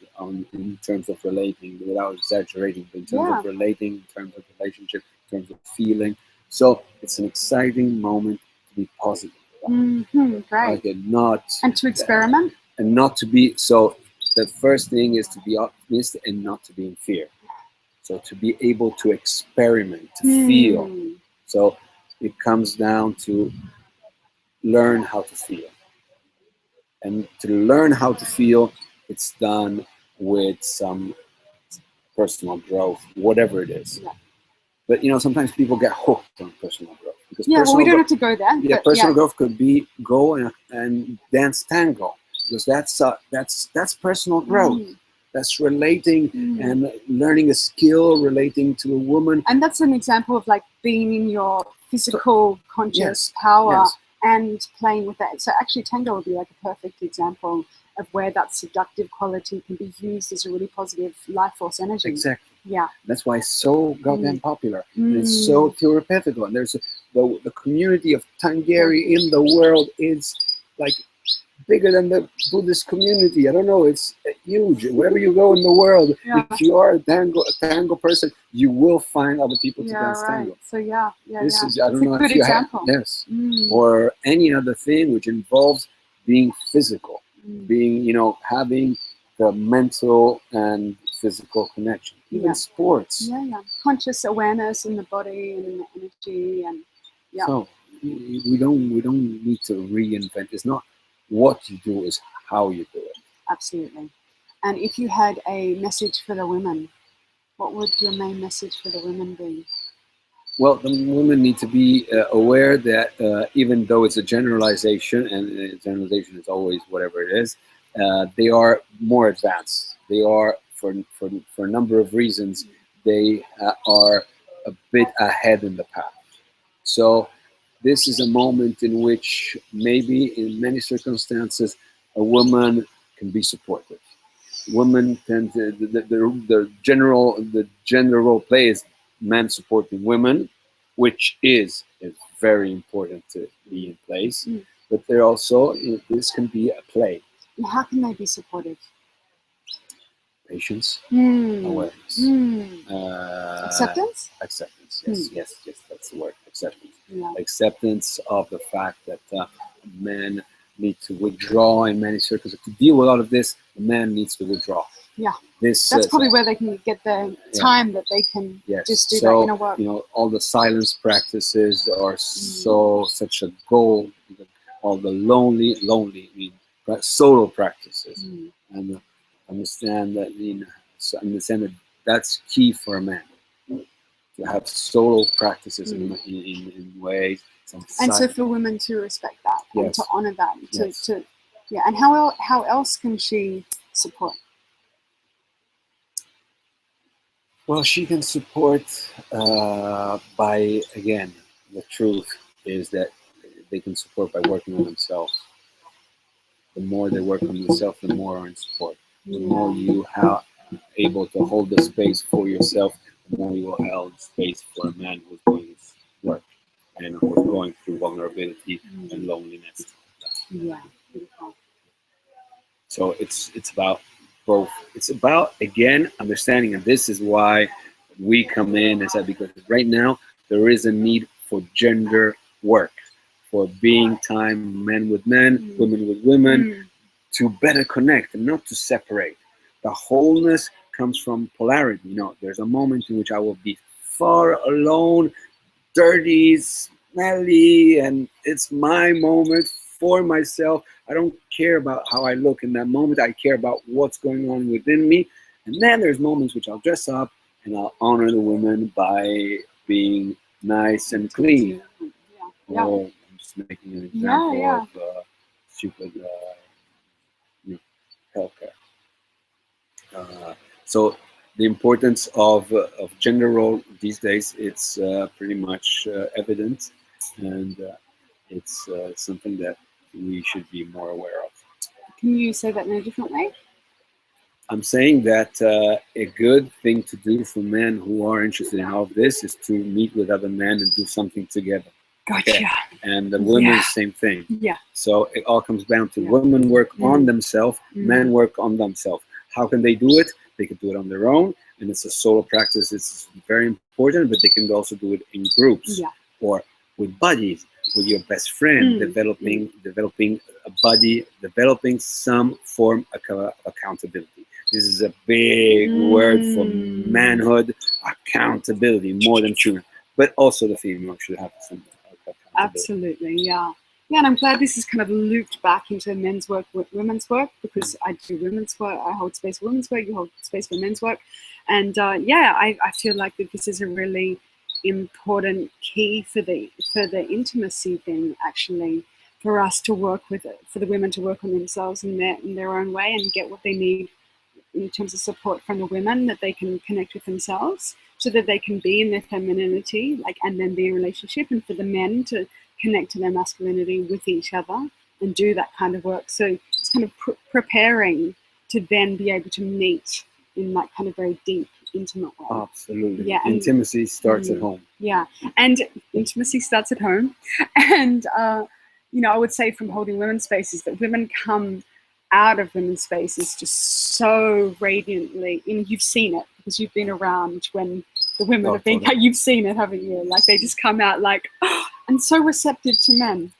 in terms of relating, without exaggerating, but in terms of relating, in terms of relationship, in terms of feeling. So it's an exciting moment to be positive about. Great. And to experiment. And not to be so. The first thing is to be optimistic and not to be in fear. So to be able to experiment, to feel. So it comes down to learn how to feel. And to learn how to feel, it's done with some personal growth, whatever it is. Yeah. But sometimes people get hooked on personal growth. Because well, we don't have to go there. Yeah, personal growth could be go and dance tango, because that's personal growth. That's relating and learning a skill, relating to a woman. And that's an example of like being in your physical conscious power and playing with that. So actually tango would be like a perfect example of where that seductive quality can be used as a really positive life force energy. Exactly. Yeah. That's why it's so goddamn popular. And it's so therapeutical. And there's the community of Tangeri in the world is like bigger than the Buddhist community. I don't know, it's huge. Wherever you go in the world, if you are a tango person, you will find other people to dance tango. So this is, I don't know if you example. Have, or any other thing which involves being physical, being, having the mental and physical connection. Even sports. Conscious awareness in the body and in the energy and So we don't need to reinvent. It's not what you do, is how you do it. Absolutely. And if you had a message for the women, what would your main message for the women be? Well, the women need to be aware that even though it's a generalization, and generalization is always whatever it is, they are more advanced. They are, for a number of reasons, they are a bit ahead in the path. So this is a moment in which maybe in many circumstances a woman can be supportive. Women tend to, the general role play is men supporting women, which is very important to be in place. But there also, this can be a play. And how can they be supportive? Patience, awareness, acceptance. Acceptance. Yes, that's the word. Acceptance. Acceptance of the fact that men need to withdraw in many circles. To deal with all of this, a man needs to withdraw. That's probably where they can get the time that they can just do that inner work. All the silence practices are such a goal. All the lonely solo practices, and understand that that's key for a man, to have solo practices in ways. And so for women to respect that and to honor that, and how else can she support? Well, she can support by, again, the truth is that they can support by working on themselves. The more they work on themselves, the more are in support. The more you are able to hold the space for yourself, the more you will hold space for a man who's doing his work and who's going through vulnerability and loneliness. So it's about both. It's about, again, understanding, and this is why we come in and say, because right now there is a need for gender work, for being time, men with men, women with women, to better connect and not to separate. The wholeness comes from polarity. You know, there's a moment in which I will be far alone, dirty, smelly, and it's my moment for myself. I don't care about how I look in that moment. I care about what's going on within me. And then there's moments which I'll dress up and I'll honor the woman by being nice and clean. Yeah. Or I'm just making an example of stupid healthcare. So the importance of gender role these days, it's pretty much evident, and it's something that we should be more aware of. Can you say that in a different way? I'm saying that a good thing to do for men who are interested in all of this is to meet with other men and do something together. Gotcha. Okay? And the women, same thing. Yeah. So it all comes down to women work on themselves, men work on themselves. How can they do it? They can do it on their own, and it's a solo practice. It's very important, but they can also do it in groups or with buddies, with your best friend, developing a buddy, developing some form of accountability. This is a big word for manhood, accountability, more than female, but also the female should have some accountability. Absolutely, yeah. Yeah, and I'm glad this is kind of looped back into men's work with women's work, because I do women's work, I hold space for women's work, you hold space for men's work. And I feel like that this is a really important key for the intimacy thing, actually, for us to work with it, for the women to work on themselves in their own way and get what they need in terms of support from the women, that they can connect with themselves so that they can be in their femininity, and then be in a relationship, and for the men to connect to their masculinity with each other and do that kind of work. So it's kind of preparing to then be able to meet in that kind of very deep, intimate way. Absolutely. Yeah, intimacy starts at home. Yeah, and intimacy starts at home. And, I would say from holding women's spaces that women come out of women's spaces just so radiantly. You've seen it because you've been around when the women have been, you've seen it, haven't you? Like they just come out and so receptive to men,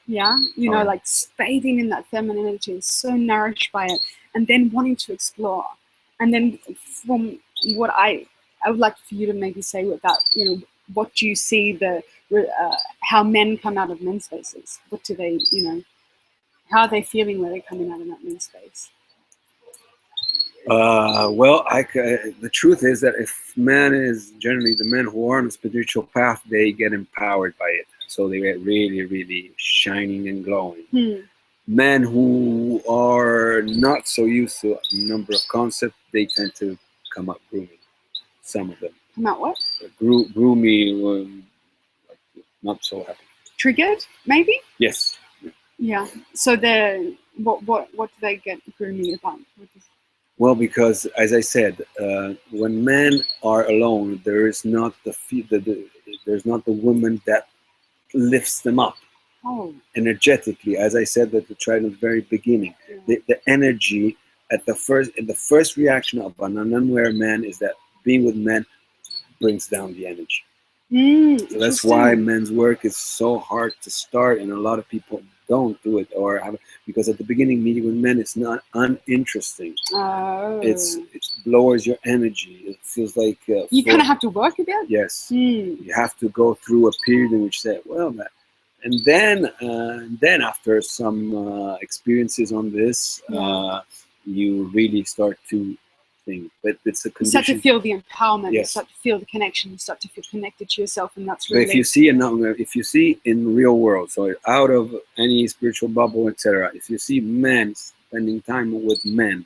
bathing in that femininity and so nourished by it, and then wanting to explore. And then from what I would like for you to maybe say about, what do you see how men come out of men's spaces? What do they, how are they feeling when they're coming out of that men's space? The truth is that if man is generally the men who are on a spiritual path, they get empowered by it. So they get really, really shining and glowing. Men who are not so used to a number of concepts, they tend to come up gloomy. Some of them. Come out what? Gloomy, not so happy. Triggered, maybe? Yes. Yeah. So what do they get gloomy about? Well, because as I said, when men are alone, there is not there's not the woman that lifts them up energetically. As I said that the tried at the very beginning, the energy at the first reaction of an unaware man is that being with men brings down the energy. So that's why men's work is so hard to start, and a lot of people don't do it because at the beginning meeting with men, it's not uninteresting. It lowers your energy. It feels like you kind of have to work a bit. Yes, you have to go through a period in which and then after some experiences on this, you really start to think. But it's a condition. You start to feel the empowerment. You start to feel the connection. You start to feel connected to yourself, and that's really. But if you see in the real world, so out of any spiritual bubble, etc., if you see men spending time with men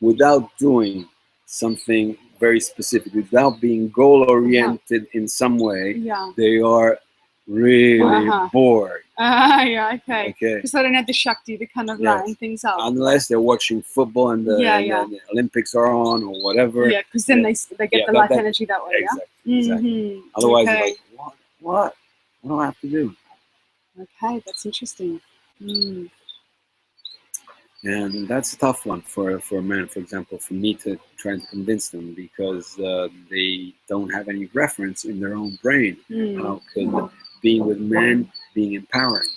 without doing something very specific, without being goal-oriented in some way, they are really bored. Okay. Because they don't have the Shakti to kind of lighten things up. Unless they're watching football and the Olympics are on or whatever. Yeah, because then they get the life energy that way. Exactly. Otherwise, they're like, what? What do I have to do? Okay, that's interesting. And that's a tough one for men, for example, for me to try to convince them, because they don't have any reference in their own brain. How could being with men being empowering?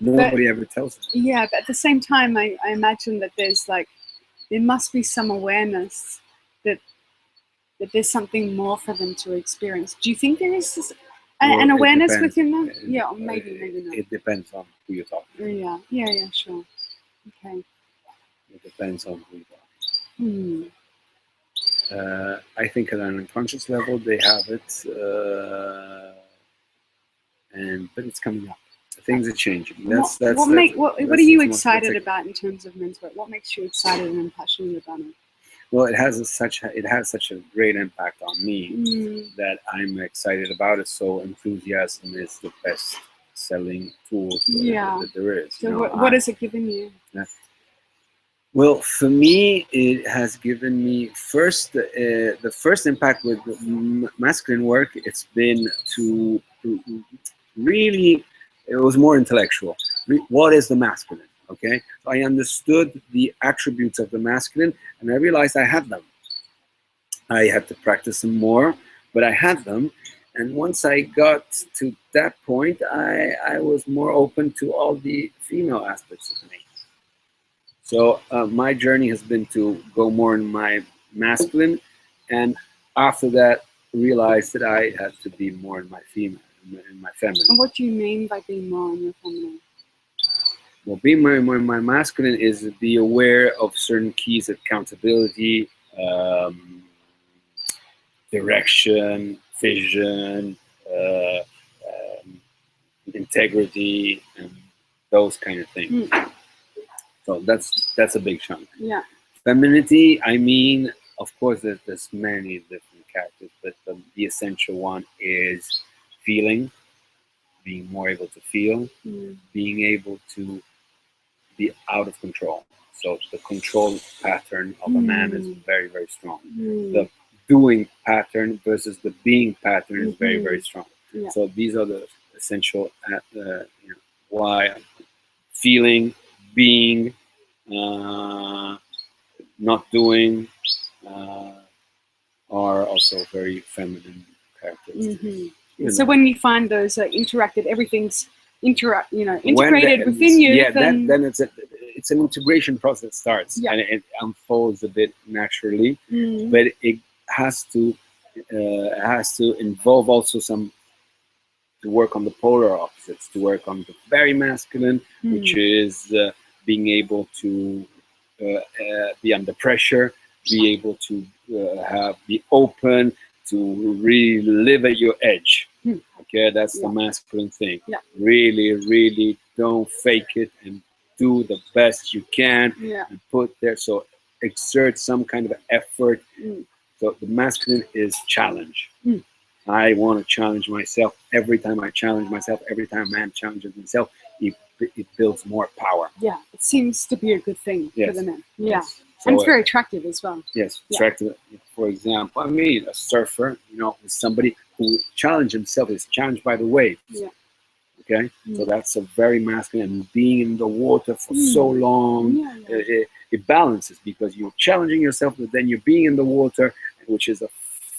Nobody ever tells them. Yeah, but at the same time, I imagine that there must be some awareness that that there's something more for them to experience. Do you think there is Well, an it awareness depends. within them? Yeah, or maybe not. It depends on who you're talking to. Yeah, sure. Okay. It depends on who you're talking Hmm. to. I think at an unconscious level they have it, but it's coming up. Things are changing. What are you excited about in terms of men's work? What makes you excited and passionate about it? Well, it has such a great impact on me that I'm excited about it. So enthusiasm is the best selling tool that there is. So what has it given you? Well, for me, it has given me the first impact with masculine work. It's been to really, it was more intellectual. What is the masculine? Okay, so I understood the attributes of the masculine, and I realized I had them. I had to practice them more, but I had them. And once I got to that point, I was more open to all the female aspects of me. So my journey has been to go more in my masculine, and after that, realized that I had to be more in my female, in my feminine. And what do you mean by being more in your feminine? Well, being more in my masculine is be aware of certain keys: accountability, direction, vision, integrity, and those kind of things. So that's a big chunk. Yeah. Femininity, I mean, of course, there's many different characters, but the essential one is feeling, being more able to feel, being able to be out of control. So the control pattern of a man is very, very strong. The doing pattern versus the being pattern is very, very strong. Yeah. So these are the essential, why feeling, being, not doing, are also very feminine characteristics. So when you find those interacted, everything's integrated within you. Yeah, then it's an integration process that starts, and it unfolds a bit naturally, but it has to involve also some to work on the polar opposites, to work on the very masculine, which is being able to be under pressure, be able to be open, to really live at your edge. Okay, that's the masculine thing. Yeah. Really, really don't fake it and do the best you can and put there. So exert some kind of effort. So the masculine is challenge. I want to challenge myself. Every time I challenge myself, every time a man challenges himself, it builds more power. Yeah, it seems to be a good thing for the men. Yeah. Yes. So, and it's very attractive as well. Yes, attractive. For example, I mean, a surfer, is somebody who challenged himself, is challenged by the wave. Yeah. Okay? So that's a very masculine, and being in the water for so long, it balances because you're challenging yourself, but then you're being in the water, which is a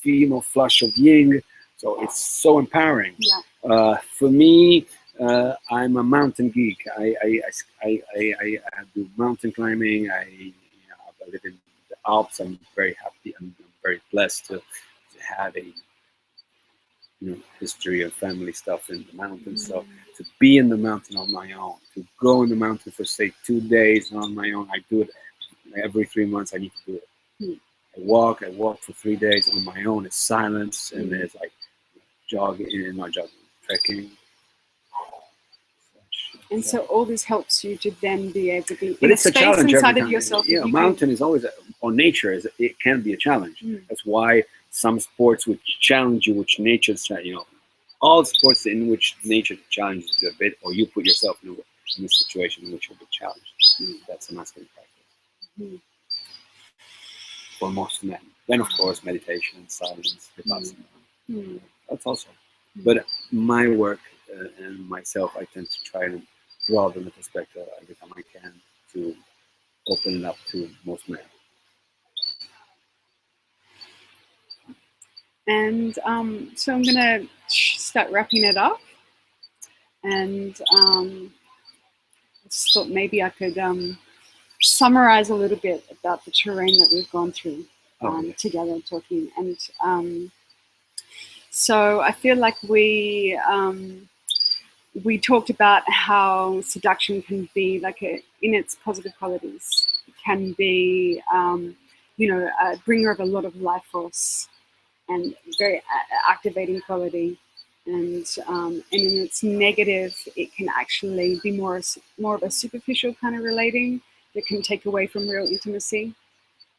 female flush of yin. So it's so empowering. Yeah. For me, I'm a mountain geek. I do mountain climbing. I live in the Alps. I'm very happy. I'm very blessed to have a history of family stuff in the mountains. So to be in the mountain on my own, to go in the mountain for say 2 days on my own, I do it every 3 months. I need to do it. I walk for 3 days on my own. It's silence and there's like trekking. And so all this helps you to then be able to be in a space inside of yourself. Yeah, mountain is always, or nature it can be a challenge. That's why some sports which challenge you, which nature, all sports in which nature challenges you a bit, or you put yourself in a situation in which you'll be challenged. That's a masculine practice. For most men. Then of course meditation, silence, vipassana. That's also. But my work and myself, I tend to try to broaden the perspective every time I can to open it up to most men. And so I'm going to start wrapping it up. And I just thought maybe I could summarize a little bit about the terrain that we've gone through. together talking. And so I feel like we talked about how seduction can be like in its positive qualities, it can be, a bringer of a lot of life force and very activating quality. And in its negative, it can actually be more of a superficial kind of relating that can take away from real intimacy.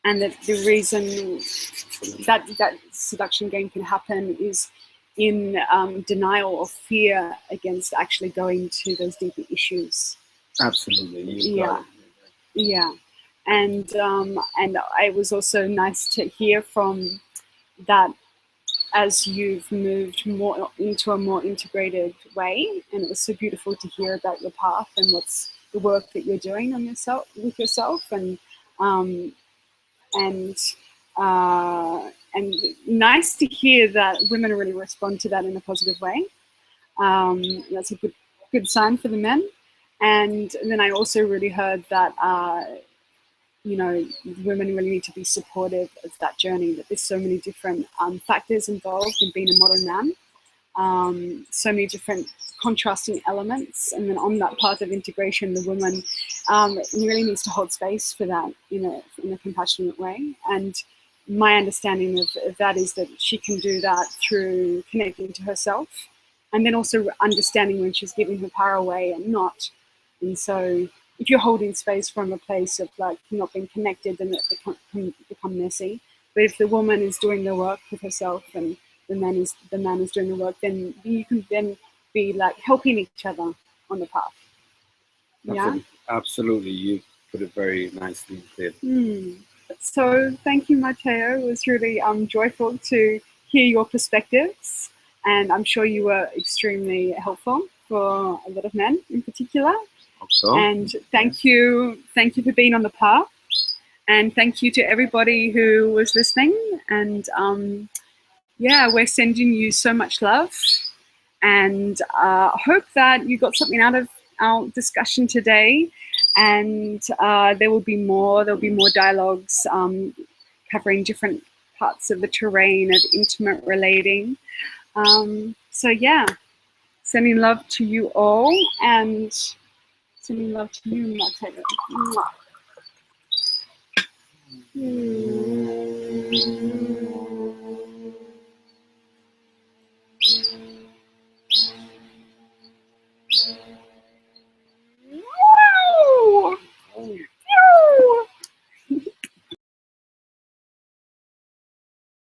And that the reason that seduction game can happen is in denial or fear against actually going to those deeper issues. Absolutely. Yeah. And it was also nice to hear from that as you've moved more into a more integrated way, and it was so beautiful to hear about your path and what's the work that you're doing on yourself with yourself, and nice to hear that women really respond to that in a positive way. That's a good sign for the men. And then I also really heard that women really need to be supportive of that journey, that there's so many different factors involved in being a modern man, so many different contrasting elements. And then on that path of integration, the woman really needs to hold space for that in a compassionate way. And my understanding of that is that she can do that through connecting to herself, and then also understanding when she's giving her power away and not. And so if you're holding space from a place of like not being connected, then it can become messy. But if the woman is doing the work with herself and the man is doing the work, then you can then be like helping each other on the path. Yeah, absolutely. You put it very nicely and clear. So thank you, Matteo. It was really joyful to hear your perspectives, and I'm sure you were extremely helpful for a lot of men in particular. So. And thank you for being on the path, and thank you to everybody who was listening. And we're sending you so much love, and hope that you got something out of our discussion today. And there will be more dialogues covering different parts of the terrain of intimate relating. Sending love to you all, and sending love to you, Matteo. Mwah.